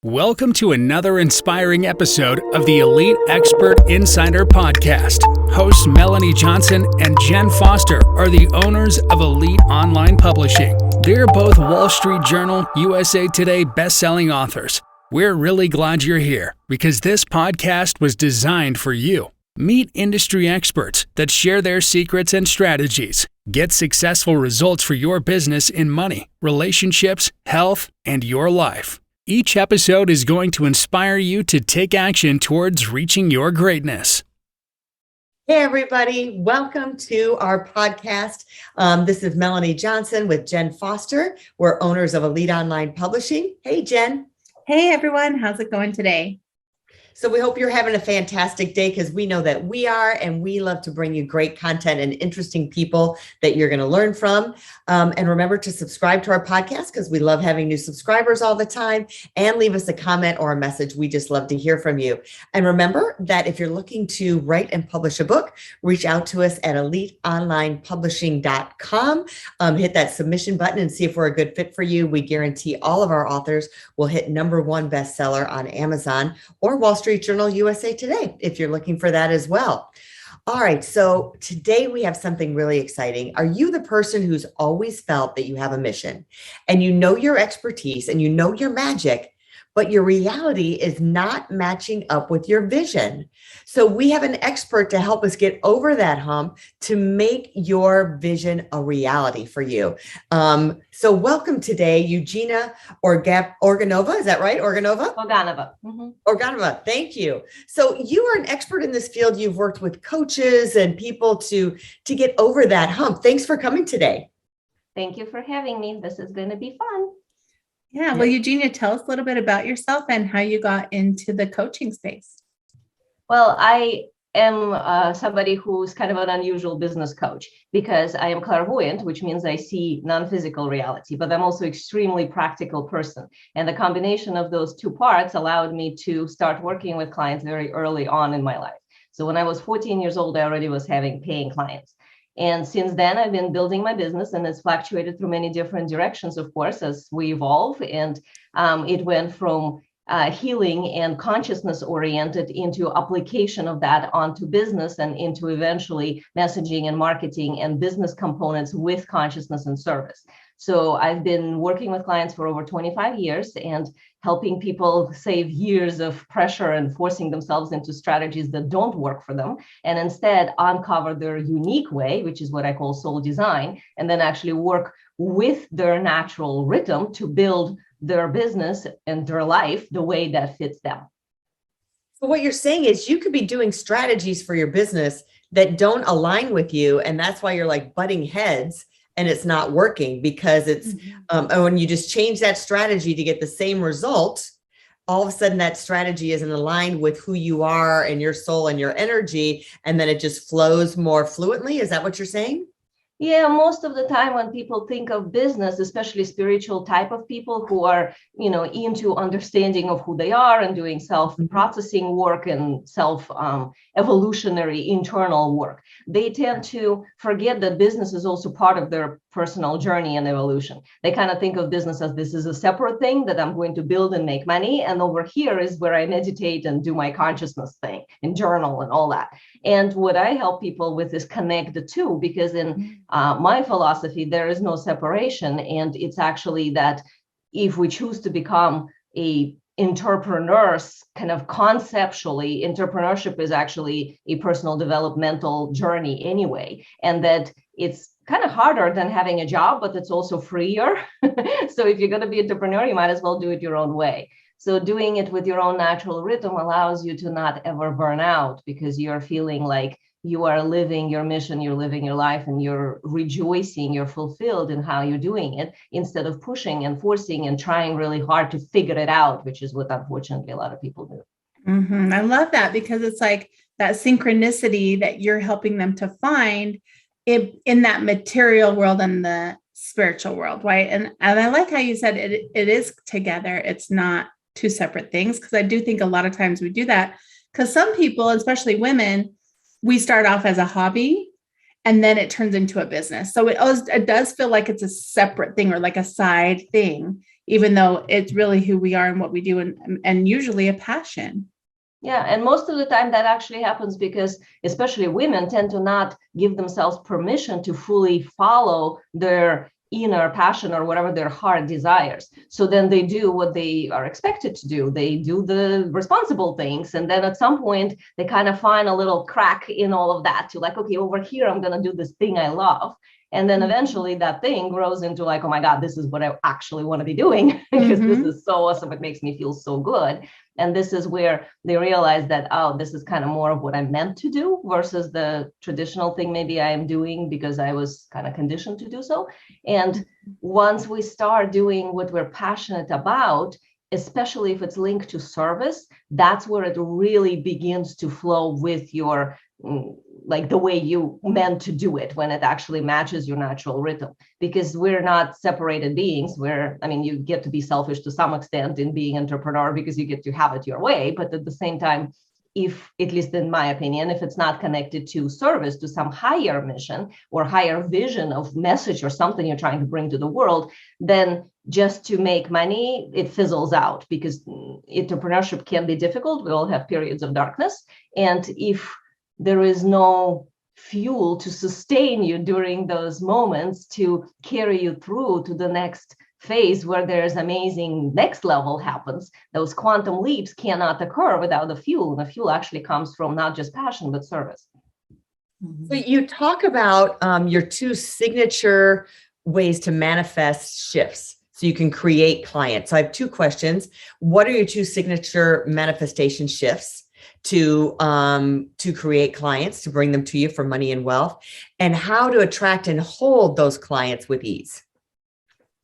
Welcome to another inspiring episode of the Elite Expert Insider Podcast. Hosts Melanie Johnson and Jenn Foster are the owners of Elite Online Publishing. They're both Wall Street Journal, USA Today best-selling authors. We're really glad you're here because this podcast was designed for you. Meet industry experts that share their secrets and strategies. Get successful results for your business in money, relationships, health, and your life. Each episode is going to inspire you to take action towards reaching your greatness. Hey, everybody. Welcome to our podcast. This is Melanie Johnson with Jenn Foster. We're owners of Elite Online Publishing. Hey, Jenn. Hey, everyone. How's it going today? So we hope you're having a fantastic day because we know that we are, and we love to bring you great content and interesting people that you're going to learn from. And remember to subscribe to our podcast because we love having new subscribers all the time, and leave us a comment or a message. We just love to hear from you. And remember that if you're looking to write and publish a book, reach out to us at eliteonlinepublishing.com. Hit that submission button and see if we're a good fit for you. We guarantee all of our authors will hit #1 bestseller on Amazon or Wall Street Journal, USA Today, if you're looking for that as well. All right, so today we have something really exciting. Are you the person who's always felt that you have a mission and you know your expertise and you know your magic, but your reality is not matching up with your vision? So we have an expert to help us get over that hump to make your vision a reality for you. So welcome today, Eugenia Oganova. Is that right? Oganova? Oganova. Mm-hmm. Oganova. Thank you. So you are an expert in this field. You've worked with coaches and people to get over that hump. Thanks for coming today. Thank you for having me. This is going to be fun. Yeah. Well, Eugenia, tell us a little bit about yourself and how you got into the coaching space. Well, I am somebody who's kind of an unusual business coach because I am clairvoyant, which means I see non-physical reality, but I'm also extremely practical person. And the combination of those two parts allowed me to start working with clients very early on in my life. So when I was 14 years old, I already was having paying clients. And since then, I've been building my business, and it's fluctuated through many different directions, of course, as we evolve. And it went from healing and consciousness oriented into application of that onto business and into eventually messaging and marketing and business components with consciousness and service. So I've been working with clients for over 25 years and helping people save years of pressure and forcing themselves into strategies that don't work for them, and instead uncover their unique way, which is what I call soul design, and then actually work with their natural rhythm to build their business and their life the way that fits them. So what you're saying is you could be doing strategies for your business that don't align with you, and that's why you're like butting heads and it's not working because it's when you just change that strategy to get the same result, all of a sudden that strategy isn't aligned with who you are and your soul and your energy, and then it just flows more fluently. Is that what you're saying? Yeah, most of the time when people think of business, especially spiritual type of people who are, into understanding of who they are and doing self-processing work and self-evolutionary internal work, they tend to forget that business is also part of their personal journey and evolution. They kind of think of business as this is a separate thing that I'm going to build and make money. And over here is where I meditate and do my consciousness thing and journal and all that. And what I help people with is connect the two, because in my philosophy, there is no separation. And it's actually that if we choose to become a entrepreneurs, kind of conceptually, entrepreneurship is actually a personal developmental journey anyway. And that it's kind of harder than having a job, but it's also freer. So if you're going to be an entrepreneur, you might as well do it your own way. So doing it with your own natural rhythm allows you to not ever burn out because you're feeling like you are living your mission, you're living your life, and you're rejoicing, you're fulfilled in how you're doing it instead of pushing and forcing and trying really hard to figure it out, which is what unfortunately a lot of people do. I love that because it's like that synchronicity that you're helping them to find in that material world and the spiritual world, right? And I like how you said it is together. It's not two separate things, because I do think a lot of times we do that because some people, especially women, we start off as a hobby and then it turns into a business. So it does feel like it's a separate thing or like a side thing. even though it's really who we are and what we do, and usually a passion. Yeah, and most of the time that actually happens because especially women tend to not give themselves permission to fully follow their inner passion or whatever their heart desires. So then they do what they are expected to do. They do the responsible things. And then at some point, they kind of find a little crack in all of that to like, okay, over here, I'm going to do this thing I love. And then eventually that thing grows into like, oh my God, this is what I actually want to be doing because this is so awesome. It makes me feel so good. And this is where they realize that, oh, this is kind of more of what I'm meant to do versus the traditional thing maybe I am doing because I was kind of conditioned to do so. And once we start doing what we're passionate about, especially if it's linked to service, that's where it really begins to flow with your like the way you meant to do it, when it actually matches your natural rhythm, because we're not separated beings. You get to be selfish to some extent in being entrepreneur because you get to have it your way. But at the same time, if, at least in my opinion, if it's not connected to service, to some higher mission or higher vision of message or something you're trying to bring to the world, then just to make money, it fizzles out because entrepreneurship can be difficult. We all have periods of darkness. And if there is no fuel to sustain you during those moments to carry you through to the next phase where there's amazing next level happens, those quantum leaps cannot occur without the fuel. The fuel actually comes from not just passion, but service. So you talk about your two signature ways to manifest shifts so you can create clients. So I have two questions. What are your two signature manifestation shifts to create clients, to bring them to you for money and wealth, and how to attract and hold those clients with ease?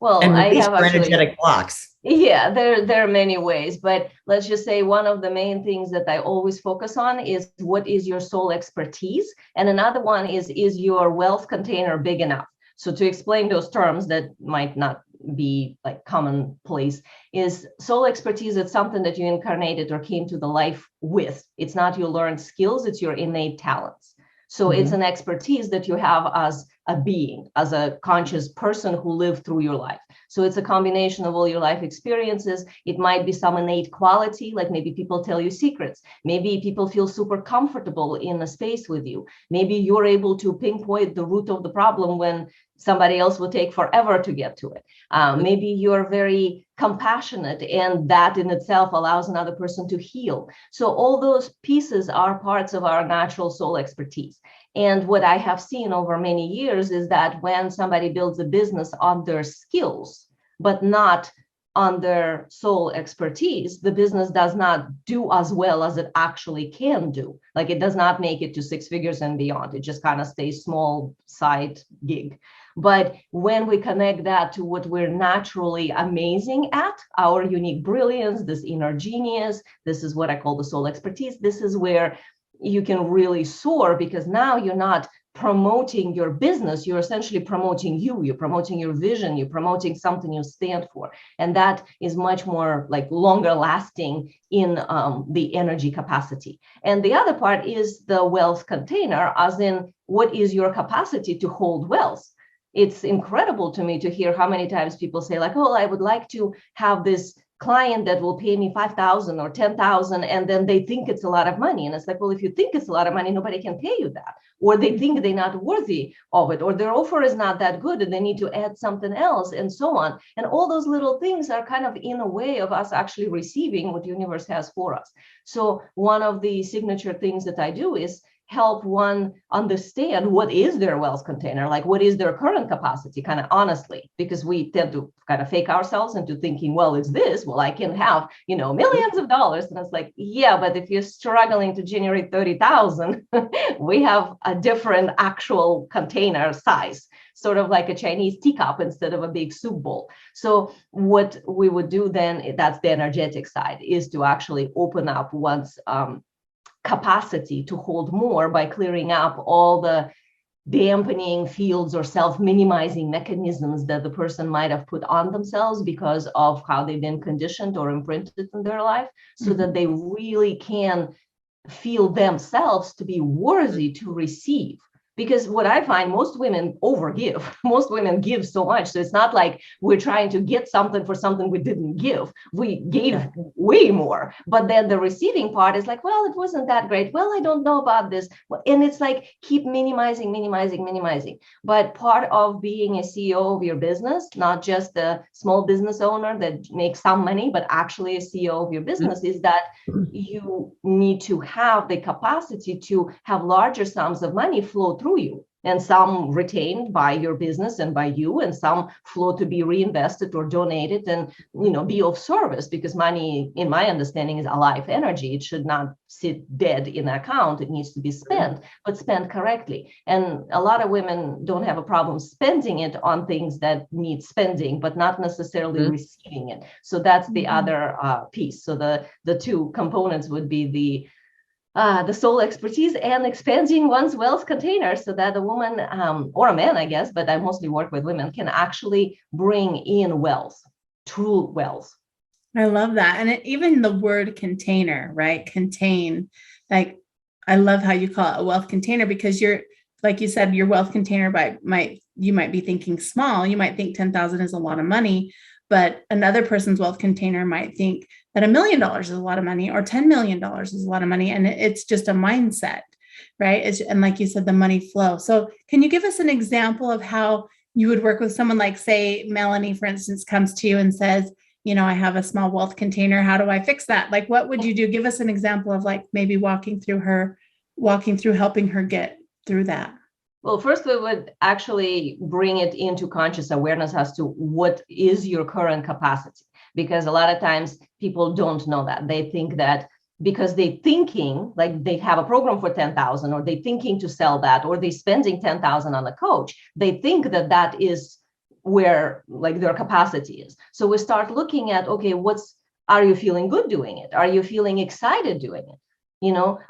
Well, and I have energetic blocks. Yeah, there are many ways, but let's just say one of the main things that I always focus on is what is your soul expertise, and another one is your wealth container big enough? So to explain those terms that might not be like commonplace, is soul expertise. It's something that you incarnated or came to the life with. It's not your learned skills, it's your innate talents. So it's an expertise that you have as a being, as a conscious person who lived through your life. So it's a combination of all your life experiences. It might be some innate quality, like maybe people tell you secrets. Maybe people feel super comfortable in a space with you. Maybe you're able to pinpoint the root of the problem when somebody else will take forever to get to it. Maybe you're very compassionate, and that in itself allows another person to heal. So all those pieces are parts of our natural soul expertise. And what I have seen over many years is that when somebody builds a business on their skills, but not on their soul expertise, the business does not do as well as it actually can do. Like it does not make it to six figures and beyond. It just kind of stays small side gig. But when we connect that to what we're naturally amazing at, our unique brilliance, this inner genius, this is what I call the soul expertise. This is where you can really soar, because now you're not promoting your business, you're essentially promoting you, you're promoting your vision, you're promoting something you stand for. And that is much more like longer lasting in the energy capacity. And the other part is the wealth container, as in what is your capacity to hold wealth? It's incredible to me to hear how many times people say like, oh, I would like to have this client that will pay me $5,000 or $10,000, and then they think it's a lot of money. And it's like, well, if you think it's a lot of money, nobody can pay you that. Or they think they're not worthy of it, or their offer is not that good and they need to add something else, and so on. And all those little things are kind of in a way of us actually receiving what the universe has for us. So one of the signature things that I do is help one understand what is their wealth container, like what is their current capacity, kind of honestly, because we tend to kind of fake ourselves into thinking, well, it's this, well, I can have, millions of dollars. And it's like, yeah, but if you're struggling to generate 30,000, we have a different actual container size, sort of like a Chinese teacup instead of a big soup bowl. So what we would do then, that's the energetic side, is to actually open up one's capacity to hold more by clearing up all the dampening fields or self-minimizing mechanisms that the person might have put on themselves because of how they've been conditioned or imprinted in their life, so that they really can feel themselves to be worthy to receive. Because what I find, most women overgive. Most women give so much. So it's not like we're trying to get something for something we didn't give. We gave way more. But then the receiving part is like, well, it wasn't that great. Well, I don't know about this. And it's like, keep minimizing. But part of being a CEO of your business, not just a small business owner that makes some money, but actually a CEO of your business, is that you need to have the capacity to have larger sums of money flow through you, and some retained by your business and by you, and some flow to be reinvested or donated and, be of service, because money, in my understanding, is alive energy. It should not sit dead in an account. It needs to be spent, but spent correctly. And a lot of women don't have a problem spending it on things that need spending, but not necessarily receiving it. So that's the other piece. So the two components would be the soul expertise and expanding one's wealth container, so that a woman or a man, I guess, but I mostly work with women, can actually bring in wealth, true wealth. I love that. And even the word container, right? Contain, like, I love how you call it a wealth container, because you're, like you said, your wealth container you might be thinking small. You might think 10,000 is a lot of money, but another person's wealth container might think that $1 million is a lot of money, or $10 million is a lot of money. And it's just a mindset, right? And like you said, the money flow. So can you give us an example of how you would work with someone, like, say, Melanie, for instance, comes to you and says, I have a small wealth container. How do I fix that? Like, what would you do? Give us an example of, like, maybe walking through helping her get through that. Well, first, we would actually bring it into conscious awareness as to what is your current capacity. Because a lot of times people don't know that. They think that because they're thinking like they have a program for 10,000, or they're thinking to sell that, or they're spending 10,000 on a coach, they think that is where, like, their capacity is. So we start looking at, okay, are you feeling good doing it? Are you feeling excited doing it?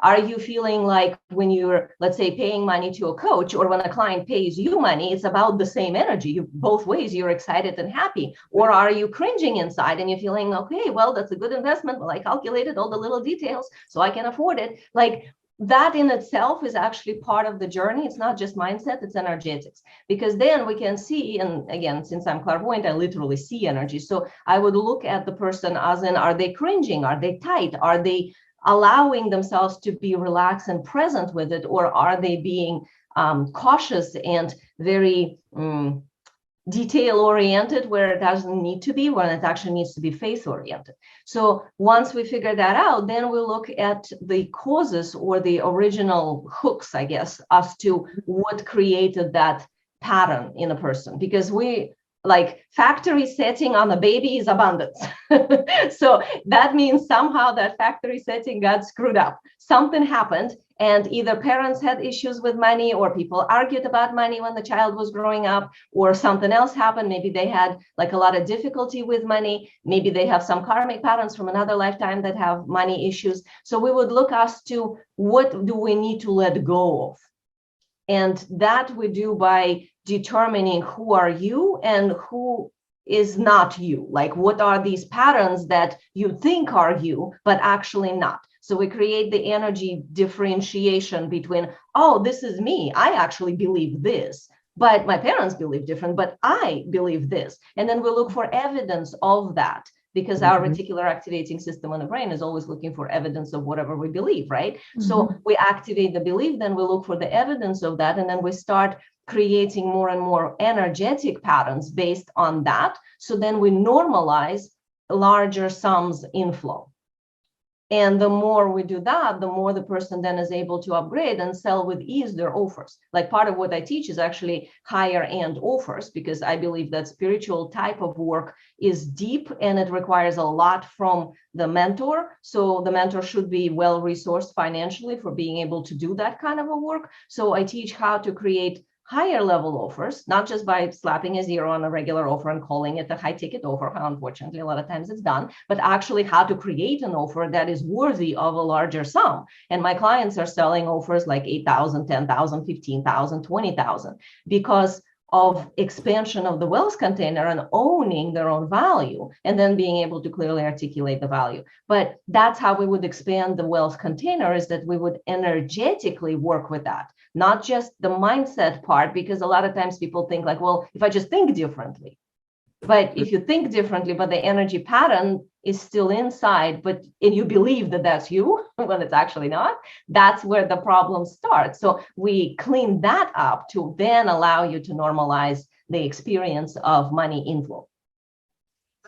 Are you feeling like when you're, let's say, paying money to a coach, or when a client pays you money, it's about the same energy. Both ways, you're excited and happy. Or are you cringing inside and you're feeling, okay, well, that's a good investment. Well, I calculated all the little details, so I can afford it. Like, that in itself is actually part of the journey. It's not just mindset, it's energetics. Because then we can see, and again, since I'm clairvoyant, I literally see energy. So I would look at the person as in, are they cringing? Are they tight? Are they allowing themselves to be relaxed and present with it? Or are they being cautious and very detail oriented, where it doesn't need to be, when it actually needs to be faith oriented? So once we figure that out, then we look at the causes, or the original hooks, I guess, as to what created that pattern in a person. Because like, factory setting on a baby is abundance. So that means somehow that factory setting got screwed up. Something happened, and either parents had issues with money, or people argued about money when the child was growing up, or something else happened. Maybe they had, like, a lot of difficulty with money. Maybe they have some karmic patterns from another lifetime that have money issues. So we would look as to what do we need to let go of. And that we do by determining who are you and who is not you. Like, what are these patterns that you think are you, but actually not? So we create the energy differentiation between, oh, this is me. I actually believe this, but my parents believe different, but I believe this. And then we look for evidence of that, because our reticular activating system in the brain is always looking for evidence of whatever we believe, right? So we activate the belief, then we look for the evidence of that, and then we start creating more and more energetic patterns based on that. So then we normalize larger sums inflow. And the more we do that, the more the person then is able to upgrade and sell with ease their offers. Like, part of what I teach is actually higher end offers, because I believe that spiritual type of work is deep and it requires a lot from the mentor. So the mentor should be well resourced financially for being able to do that kind of a work. So I teach how to create higher level offers, not just by slapping a zero on a regular offer and calling it a high ticket offer. Unfortunately, a lot of times it's done, but actually how to create an offer that is worthy of a larger sum. And my clients are selling offers like 8,000, 10,000, 15,000, 20,000 because of expansion of the wealth container and owning their own value, and then being able to clearly articulate the value. But that's how we would expand the wealth container, is that we would energetically work with that. not just the mindset part, because a lot of times people think like, well, if I just think differently. But if you think differently, but the energy pattern is still inside, and you believe that that's you when it's actually not, that's where the problem starts. So we clean that up to then allow you to normalize the experience of money inflow.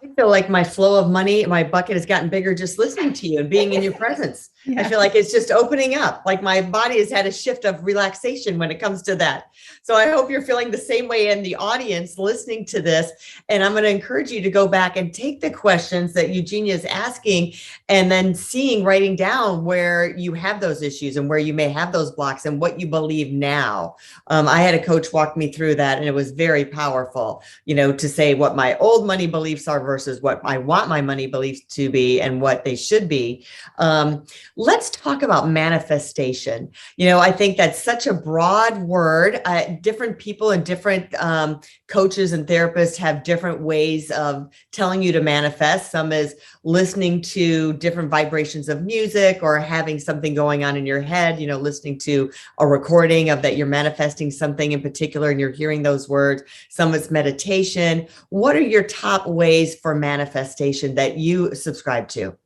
I feel like my flow of money, my bucket has gotten bigger just listening to you and being in your presence. Yeah. I feel like it's just opening up. Like my body has had a shift of relaxation when it comes to that. So I hope you're feeling the same way in the audience listening to this. And I'm going to encourage you to go back and take the questions that Eugenia is asking and then writing down where you have those issues and where you may have those blocks and what you believe now. I had a coach walk me through that, and it was very powerful, to say what my old money beliefs are versus what I want my money beliefs to be and what they should be. Let's talk about manifestation. I think that's such a broad word. Different people and different coaches and therapists have different ways of telling you to manifest. Some is listening to different vibrations of music or having something going on in your head, listening to a recording of that you're manifesting something in particular and you're hearing those words. Some is meditation. What are your top ways for manifestation that you subscribe to?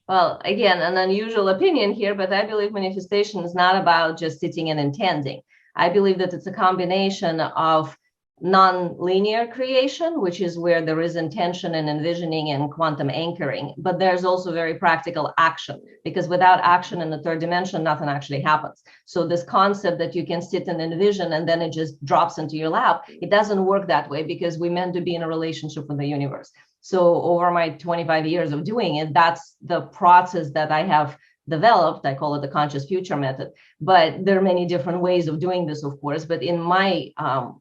Well, again, an unusual opinion here, but I believe manifestation is not about just sitting and intending. I believe that it's a combination of non-linear creation, which is where there is intention and envisioning and quantum anchoring, but there's also very practical action, because without action in the third dimension, nothing actually happens. So this concept that you can sit and envision and then it just drops into your lap, it doesn't work that way, because we're meant to be in a relationship with the universe. So over my 25 years of doing it, that's the process that I have developed. I call it the conscious future method, but there are many different ways of doing this, of course. But in my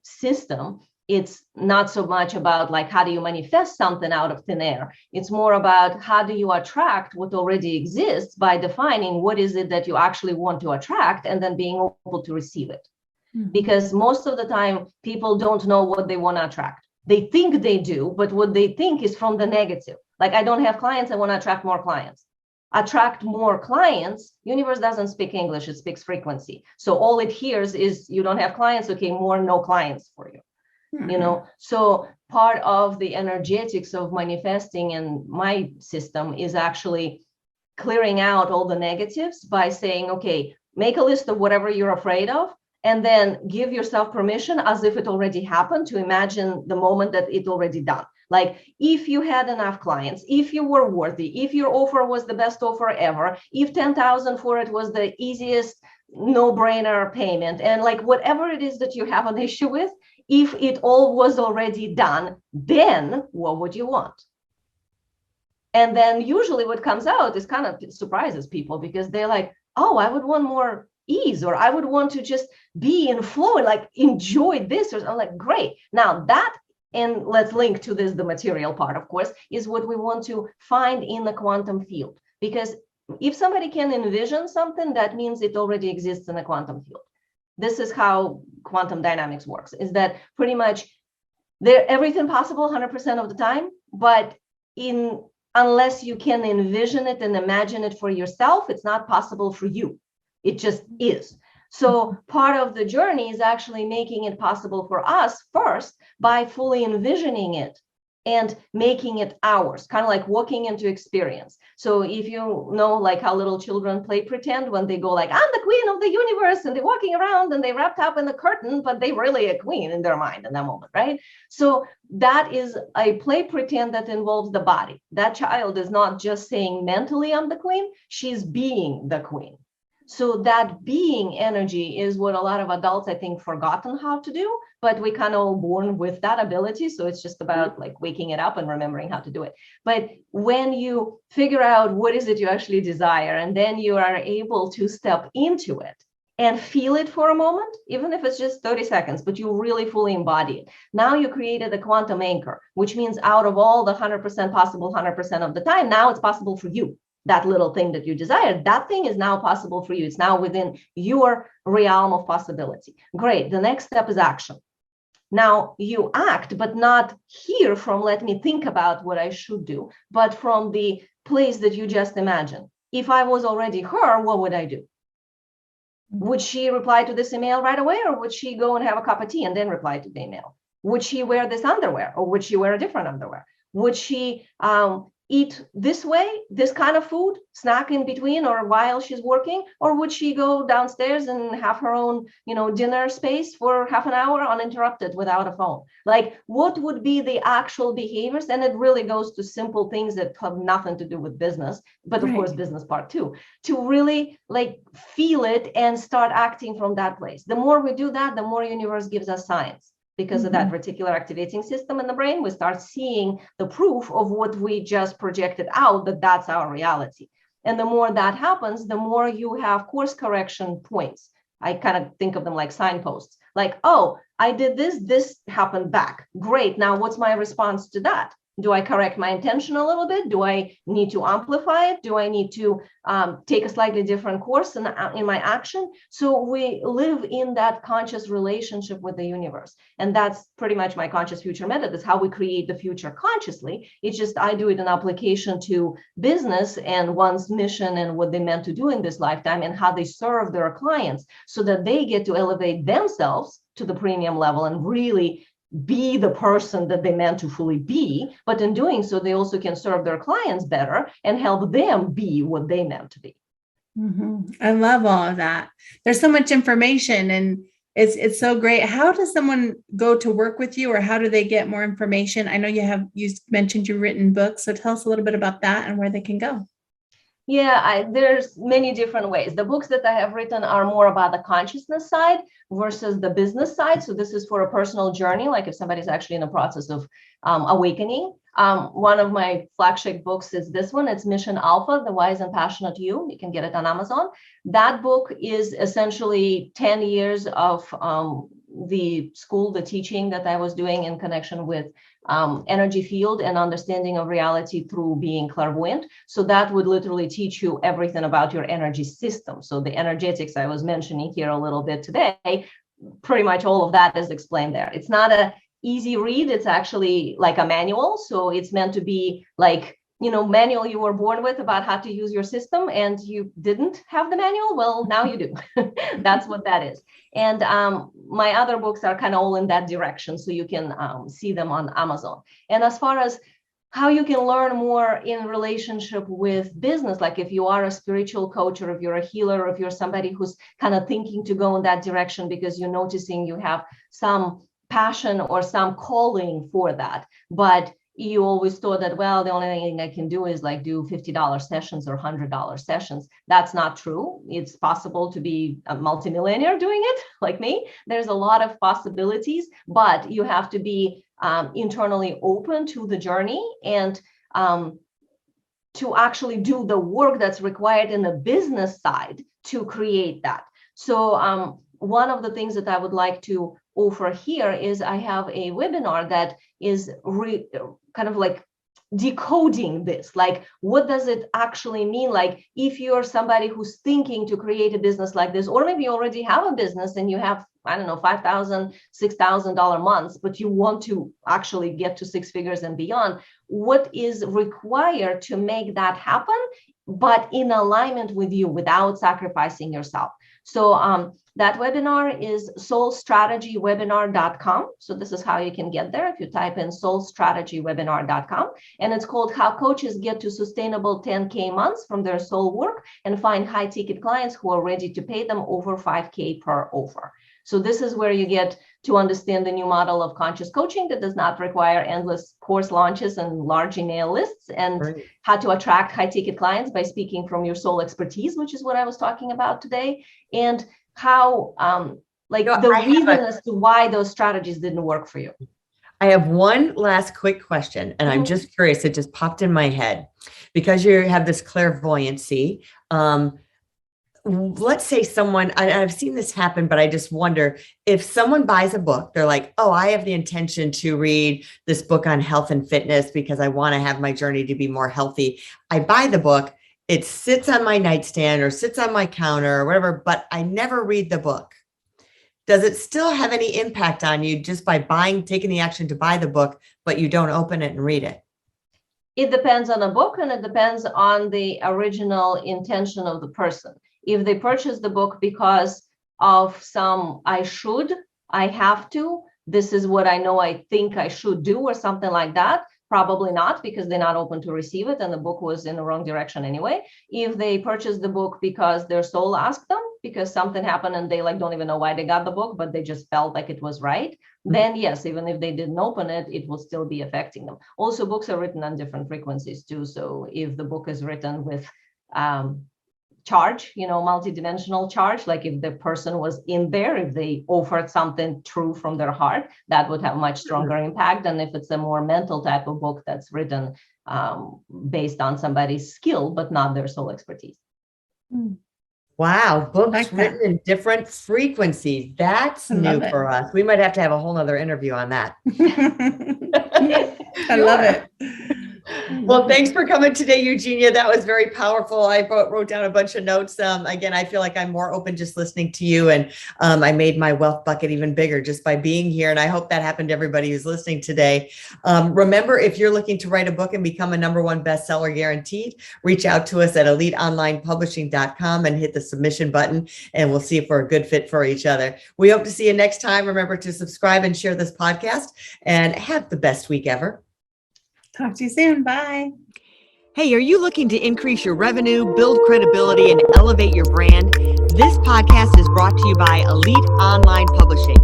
system, it's not so much about like, how do you manifest something out of thin air? It's more about how do you attract what already exists by defining what is it that you actually want to attract and then being able to receive it. Mm-hmm. Because most of the time, people don't know what they want to attract. They think they do, but what they think is from the negative. Like, I don't have clients, I want to attract more clients. Attract more clients, universe doesn't speak English, it speaks frequency. So all it hears is you don't have clients, okay, more no clients for you. Mm-hmm. So part of the energetics of manifesting in my system is actually clearing out all the negatives by saying, okay, make a list of whatever you're afraid of, and then give yourself permission as if it already happened to imagine the moment that it already done. Like, if you had enough clients, if you were worthy, if your offer was the best offer ever, if 10,000 for it was the easiest no-brainer payment, and like whatever it is that you have an issue with, if it all was already done, then what would you want? And then usually what comes out is kind of surprises people, because they're like, oh, I would want more ease, or I would want to just be in flow and like enjoy this. Or I'm like, great. Now that, and let's link to this, the material part, of course, is what we want to find in the quantum field. Because if somebody can envision something, that means it already exists in the quantum field. This is how quantum dynamics works, is that pretty much everything possible 100% of the time, but unless you can envision it and imagine it for yourself, it's not possible for you. It just is. So part of the journey is actually making it possible for us first by fully envisioning it and making it ours, kind of like walking into experience. So if you know, like how little children play pretend when they go like, I'm the queen of the universe, and they're walking around and they wrapped up in the curtain, but they really a queen in their mind in that moment, right? So that is a play pretend that involves the body. That child is not just saying mentally I'm the queen, she's being the queen. So that being energy is what a lot of adults, I think, forgotten how to do, but we kind of all born with that ability. So it's just about like waking it up and remembering how to do it. But when you figure out what is it you actually desire, and then you are able to step into it and feel it for a moment, even if it's just 30 seconds, but you really fully embody it. Now you created a quantum anchor, which means out of all the 100% possible 100% of the time, now it's possible for you. That little thing that you desired, that thing is now possible for you. It's now within your realm of possibility. Great. The next step is action. Now you act, but not here from let me think about what I should do, but from the place that you just imagined. If I was already her, what would I do? Would she reply to this email right away, or would she go and have a cup of tea and then reply to the email? Would she wear this underwear, or would she wear a different underwear? Would she eat this way, this kind of food, snack in between or while she's working? Or would she go downstairs and have her own, dinner space for half an hour uninterrupted without a phone? Like, what would be the actual behaviors? And it really goes to simple things that have nothing to do with business, but of course, business part too, to really feel it and start acting from that place. The more we do that, the more universe gives us signs. Because of that reticular activating system in the brain, we start seeing the proof of what we just projected out, that's our reality. And the more that happens, the more you have course correction points. I kind of think of them like signposts. Like, oh, I did this happened back. Great. Now, what's my response to that? Do I correct my intention a little bit? Do I need to amplify it? Do I need to take a slightly different course in my action? So we live in that conscious relationship with the universe. And that's pretty much my conscious future method. That's how we create the future consciously. It's just I do it in application to business and one's mission and what they meant to do in this lifetime and how they serve their clients so that they get to elevate themselves to the premium level and really be the person that they meant to fully be, but in doing so, they also can serve their clients better and help them be what they meant to be. I love all of that. There's so much information and it's so great. How does someone go to work with you, or how do they get more information? I know you mentioned you've written books, so tell us a little bit about that and where they can go. Yeah, there's many different ways. The books that I have written are more about the consciousness side versus the business side. So this is for a personal journey, like if somebody's actually in the process of awakening. One of my flagship books is this one. It's Mission Alpha, The Wise and Passionate You. You can get it on Amazon. That book is essentially 10 years of the teaching that I was doing in connection with energy field and understanding of reality through being clairvoyant. So that would literally teach you everything about your energy system. So the energetics I was mentioning here a little bit today, pretty much all of that is explained there. It's not an easy read. It's actually like a manual. So it's meant to be like, manual you were born with about how to use your system and you didn't have the manual. Well, now you do. That's what that is. And my other books are kind of all in that direction. So you can see them on Amazon. And as far as how you can learn more in relationship with business, like if you are a spiritual coach or if you're a healer, or if you're somebody who's kind of thinking to go in that direction because you're noticing you have some passion or some calling for that, but you always thought that, well, the only thing I can do is like do $50 sessions or $100 sessions. That's not true. It's possible to be a multimillionaire doing it like me. There's a lot of possibilities, but you have to be internally open to the journey and to actually do the work that's required in the business side to create that. So one of the things that I would like to offer here is I have a webinar that is kind of like decoding this, like what does it actually mean? Like if you're somebody who's thinking to create a business like this, or maybe you already have a business and you have, I don't know, $5,000, $6,000 months, but you want to actually get to six figures and beyond, what is required to make that happen, but in alignment with you without sacrificing yourself. So that webinar is soulstrategywebinar.com. So this is how you can get there if you type in soulstrategywebinar.com. And it's called How Coaches Get to Sustainable 10K Months from Their Soul Work and Find High Ticket Clients Who Are Ready to Pay Them Over 5K per offer. So this is where you get to understand the new model of conscious coaching that does not require endless course launches and large email lists, and how to attract high ticket clients by speaking from your soul expertise, which is what I was talking about today, and how the reason as to why those strategies didn't work for you. I have one last quick question, and I'm just curious. It just popped in my head because you have this clairvoyancy. Let's say someone, and I've seen this happen, but I just wonder if someone buys a book, they're like, oh, I have the intention to read this book on health and fitness because I want to have my journey to be more healthy. I buy the book, it sits on my nightstand or sits on my counter or whatever, but I never read the book. Does it still have any impact on you just by taking the action to buy the book, but you don't open it and read it? It depends on a book and it depends on the original intention of the person. If they purchase the book because of some I have to, this is what I know I think I should do or something like that, probably not, because they're not open to receive it and the book was in the wrong direction anyway. If they purchase the book because their soul asked them, because something happened and they like don't even know why they got the book, but they just felt like it was right, then yes, even if they didn't open it, it will still be affecting them. Also, books are written on different frequencies too. So if the book is written with charge, multidimensional charge, like if the person was in there, if they offered something true from their heart, that would have much stronger impact than if it's a more mental type of book that's written based on somebody's skill, but not their soul expertise. Wow, books written in different frequencies. That's new for us. We might have to have a whole nother interview on that. I love it. Well, thanks for coming today, Eugenia. That was very powerful. I wrote down a bunch of notes. Again, I feel like I'm more open just listening to you. And I made my wealth bucket even bigger just by being here. And I hope that happened to everybody who's listening today. Remember, if you're looking to write a book and become a #1 bestseller guaranteed, reach out to us at eliteonlinepublishing.com and hit the submission button. And we'll see if we're a good fit for each other. We hope to see you next time. Remember to subscribe and share this podcast and have the best week ever. Talk to you soon. Bye. Hey, are you looking to increase your revenue, build credibility, and elevate your brand? This podcast is brought to you by Elite Online Publishing,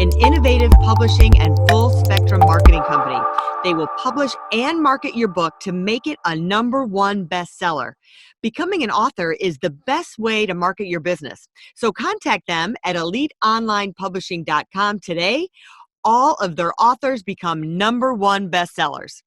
an innovative publishing and full spectrum marketing company. They will publish and market your book to make it a #1 bestseller. Becoming an author is the best way to market your business. So contact them at eliteonlinepublishing.com today. All of their authors become #1 bestsellers.